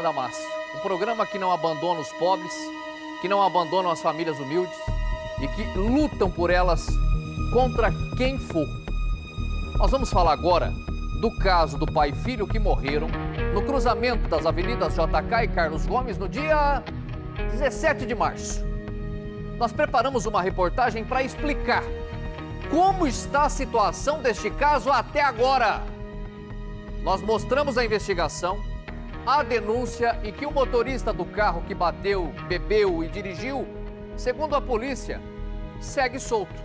da Massa, um programa que não abandona os pobres, que não abandona as famílias humildes e que lutam por elas contra quem for. Nós vamos falar agora do caso do pai e filho que morreram no cruzamento das avenidas JK e Carlos Gomes no dia 17 de março. Nós preparamos uma reportagem para explicar como está a situação deste caso até agora. Nós mostramos a investigação, a denúncia e que o motorista do carro que bateu, bebeu e dirigiu, segundo a polícia, segue solto.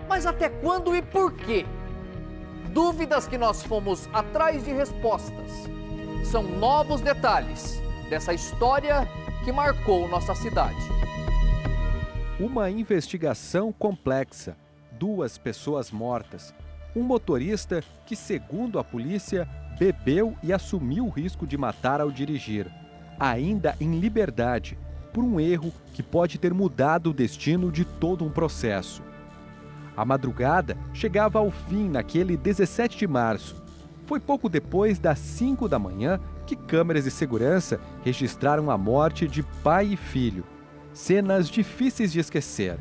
Mas até quando e por quê? Dúvidas que nós fomos atrás de respostas. São novos detalhes dessa história que marcou nossa cidade. Uma investigação complexa, 2 pessoas mortas, um motorista que, segundo a polícia, bebeu e assumiu o risco de matar ao dirigir, ainda em liberdade, por um erro que pode ter mudado o destino de todo um processo. A madrugada chegava ao fim naquele 17 de março. Foi pouco depois das 5 da manhã que câmeras de segurança registraram a morte de pai e filho. Cenas difíceis de esquecer.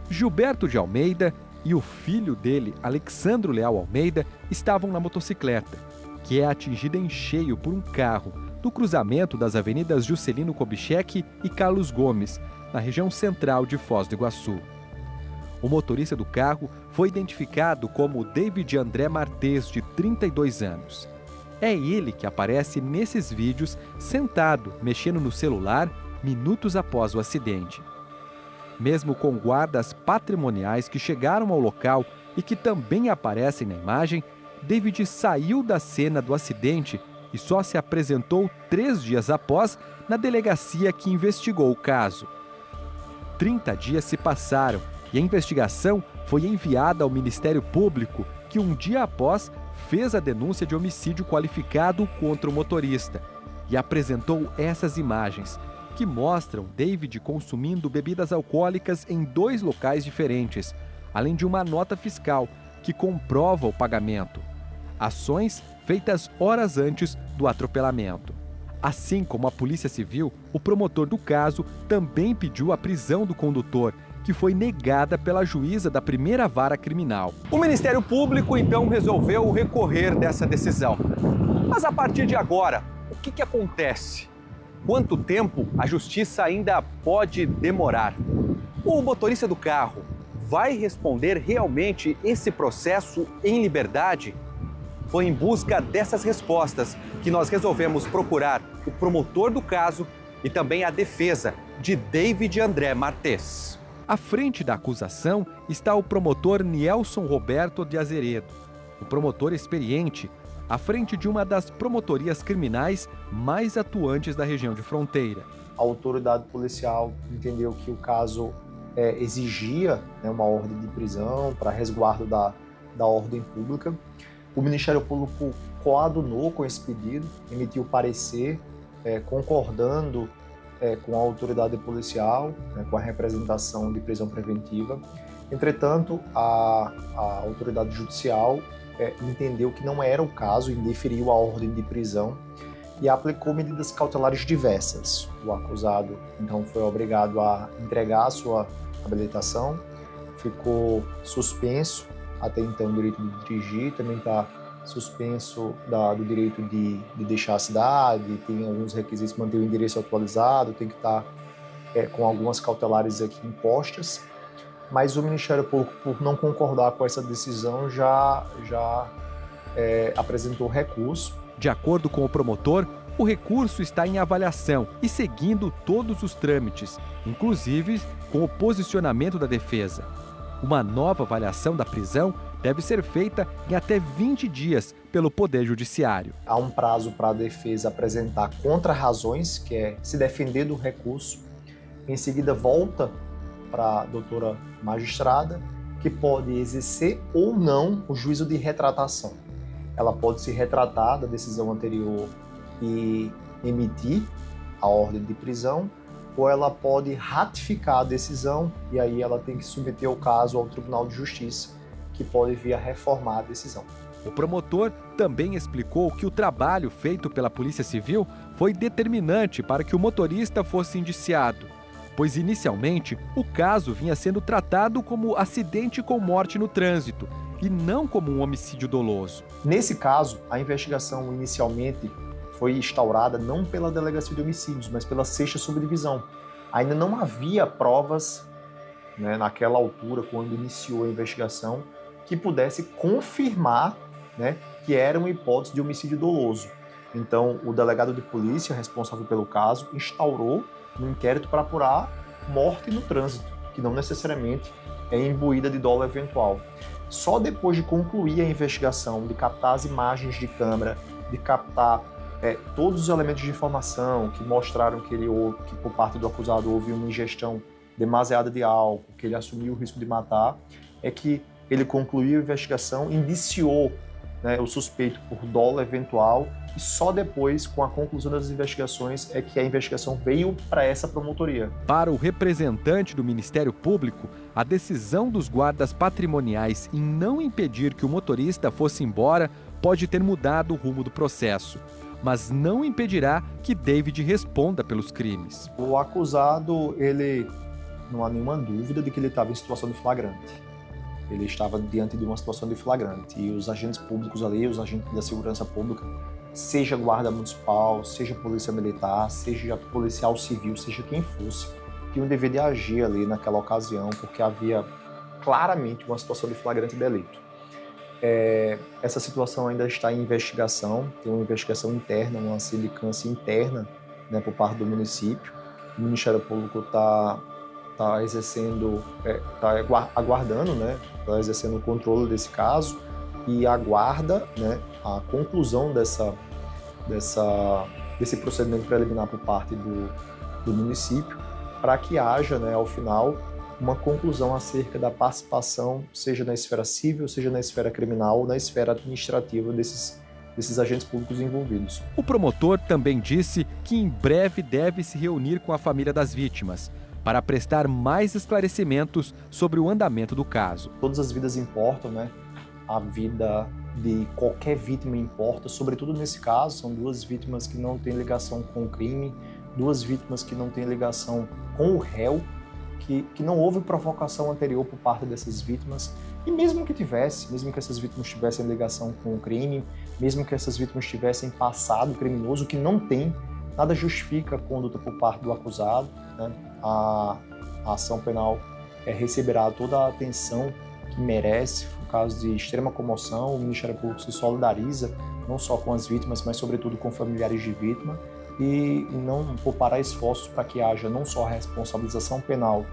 Gilberto de Almeida e o filho dele, Alexandro Leal Almeida, estavam na motocicleta, que é atingida em cheio por um carro no cruzamento das avenidas Juscelino Kubitschek e Carlos Gomes, na região central de Foz do Iguaçu. O motorista do carro foi identificado como David André Martês, de 32 anos. É ele que aparece nesses vídeos sentado, mexendo no celular, minutos após o acidente. Mesmo com guardas patrimoniais que chegaram ao local e que também aparecem na imagem, David saiu da cena do acidente e só se apresentou 3 dias após na delegacia que investigou o caso. 30 dias se passaram e a investigação foi enviada ao Ministério Público, que um dia após fez a denúncia de homicídio qualificado contra o motorista e apresentou essas imagens, que mostram David consumindo bebidas alcoólicas em 2 locais diferentes, além de uma nota fiscal que comprova o pagamento. Ações feitas horas antes do atropelamento. Assim como a Polícia Civil, o promotor do caso também pediu a prisão do condutor, que foi negada pela juíza da primeira vara criminal. O Ministério Público então resolveu recorrer dessa decisão. Mas a partir de agora, o que acontece? Quanto tempo a justiça ainda pode demorar? O motorista do carro vai responder realmente esse processo em liberdade? Foi em busca dessas respostas que nós resolvemos procurar o promotor do caso e também a defesa de David André Martês. À frente da acusação está o promotor Nielson Roberto de Azeredo, um promotor experiente, à frente de uma das promotorias criminais mais atuantes da região de fronteira. A autoridade policial entendeu que o caso exigia, uma ordem de prisão para resguardo da ordem pública. O Ministério Público coadunou com esse pedido, emitiu parecer concordando com a autoridade policial, com a representação de prisão preventiva. Entretanto, a autoridade judicial entendeu que não era o caso, indeferiu a ordem de prisão e aplicou medidas cautelares diversas. O acusado, então, foi obrigado a entregar a sua habilitação, ficou suspenso até então o direito de dirigir, também está suspenso do direito de deixar a cidade, tem alguns requisitos, manter o endereço atualizado, tem que estar com algumas cautelares aqui impostas. Mas o Ministério Público, por não concordar com essa decisão, já apresentou recurso. De acordo com o promotor, o recurso está em avaliação e seguindo todos os trâmites, inclusive com o posicionamento da defesa. Uma nova avaliação da prisão deve ser feita em até 20 dias pelo Poder Judiciário. Há um prazo para a defesa apresentar contra-razões, que é se defender do recurso. Em seguida, volta para a doutora magistrada, que pode exercer ou não o juízo de retratação. Ela pode se retratar da decisão anterior e emitir a ordem de prisão, ou ela pode ratificar a decisão e aí ela tem que submeter o caso ao Tribunal de Justiça, que pode vir a reformar a decisão. O promotor também explicou que o trabalho feito pela Polícia Civil foi determinante para que o motorista fosse indiciado, pois inicialmente o caso vinha sendo tratado como acidente com morte no trânsito e não como um homicídio doloso. Nesse caso, a investigação inicialmente foi instaurada não pela Delegacia de Homicídios, mas pela 6ª Subdivisão. Ainda não havia provas, né, naquela altura, quando iniciou a investigação, que pudesse confirmar, né, que era uma hipótese de homicídio doloso. Então, o delegado de polícia responsável pelo caso instaurou um inquérito para apurar morte no trânsito, que não necessariamente é imbuída de dolo eventual. Só depois de concluir a investigação, de captar as imagens de câmera, de captar todos os elementos de informação que mostraram que por parte do acusado houve uma ingestão demasiada de álcool, que ele assumiu o risco de matar, é que ele concluiu a investigação, indiciou, né, o suspeito por dolo eventual, e só depois, com a conclusão das investigações, é que a investigação veio para essa promotoria. Para o representante do Ministério Público, a decisão dos guardas patrimoniais em não impedir que o motorista fosse embora pode ter mudado o rumo do processo, mas não impedirá que David responda pelos crimes. O acusado, não há nenhuma dúvida de que ele estava em situação de flagrante. Ele estava diante de uma situação de flagrante e os agentes públicos ali, os agentes da segurança pública, seja guarda municipal, seja polícia militar, seja policial civil, seja quem fosse, tinham o dever de agir ali naquela ocasião, porque havia claramente uma situação de flagrante delito. Essa situação ainda está em investigação, tem uma investigação interna, uma sindicância interna, né, por parte do município. O Ministério Público está aguardando, né, está exercendo o controle desse caso e aguarda, né, a conclusão desse procedimento preliminar por parte do município, para que haja, né, ao final, uma conclusão acerca da participação, seja na esfera civil, seja na esfera criminal ou na esfera administrativa desses agentes públicos envolvidos. O promotor também disse que em breve deve se reunir com a família das vítimas para prestar mais esclarecimentos sobre o andamento do caso. Todas as vidas importam, né? A vida de qualquer vítima importa, sobretudo nesse caso, são 2 vítimas que não têm ligação com o crime, 2 vítimas que não têm ligação com o réu, que não houve provocação anterior por parte dessas vítimas, e mesmo que tivesse, mesmo que essas vítimas tivessem ligação com o crime, mesmo que essas vítimas tivessem passado criminoso, que não tem, nada justifica a conduta por parte do acusado, né? A ação penal receberá toda a atenção que merece. No caso de extrema comoção, o Ministério Público se solidariza não só com as vítimas, mas sobretudo com familiares de vítima, e não poupará esforços para que haja não só a responsabilização penal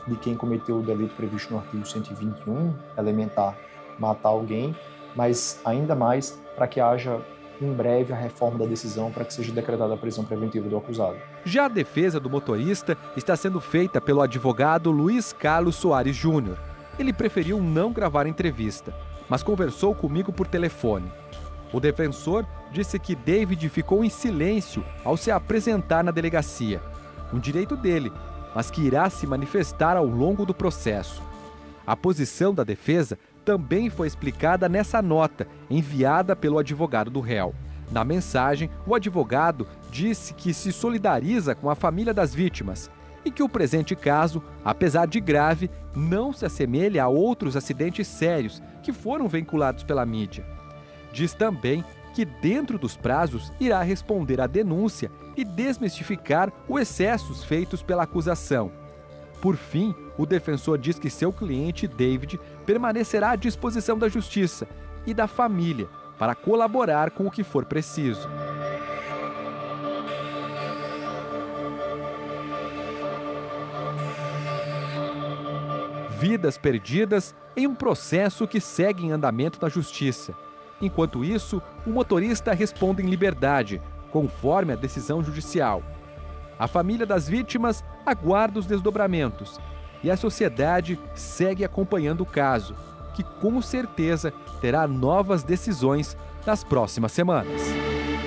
de quem cometeu o delito previsto no artigo 121, elementar, matar alguém, mas ainda mais para que haja em breve a reforma da decisão para que seja decretada a prisão preventiva do acusado. Já a defesa do motorista está sendo feita pelo advogado Luiz Carlos Soares Júnior. Ele preferiu não gravar a entrevista, mas conversou comigo por telefone. O defensor disse que David ficou em silêncio ao se apresentar na delegacia, um direito dele, mas que irá se manifestar ao longo do processo. A posição da defesa também foi explicada nessa nota enviada pelo advogado do réu. Na mensagem, o advogado disse que se solidariza com a família das vítimas e que o presente caso, apesar de grave, não se assemelha a outros acidentes sérios que foram vinculados pela mídia. Diz também que, dentro dos prazos, irá responder à denúncia e desmistificar os excessos feitos pela acusação. Por fim, o defensor diz que seu cliente, David, permanecerá à disposição da justiça e da família para colaborar com o que for preciso. Vidas perdidas em um processo que segue em andamento na justiça. Enquanto isso, o motorista responde em liberdade, conforme a decisão judicial. A família das vítimas aguarda os desdobramentos e a sociedade segue acompanhando o caso, que com certeza terá novas decisões nas próximas semanas.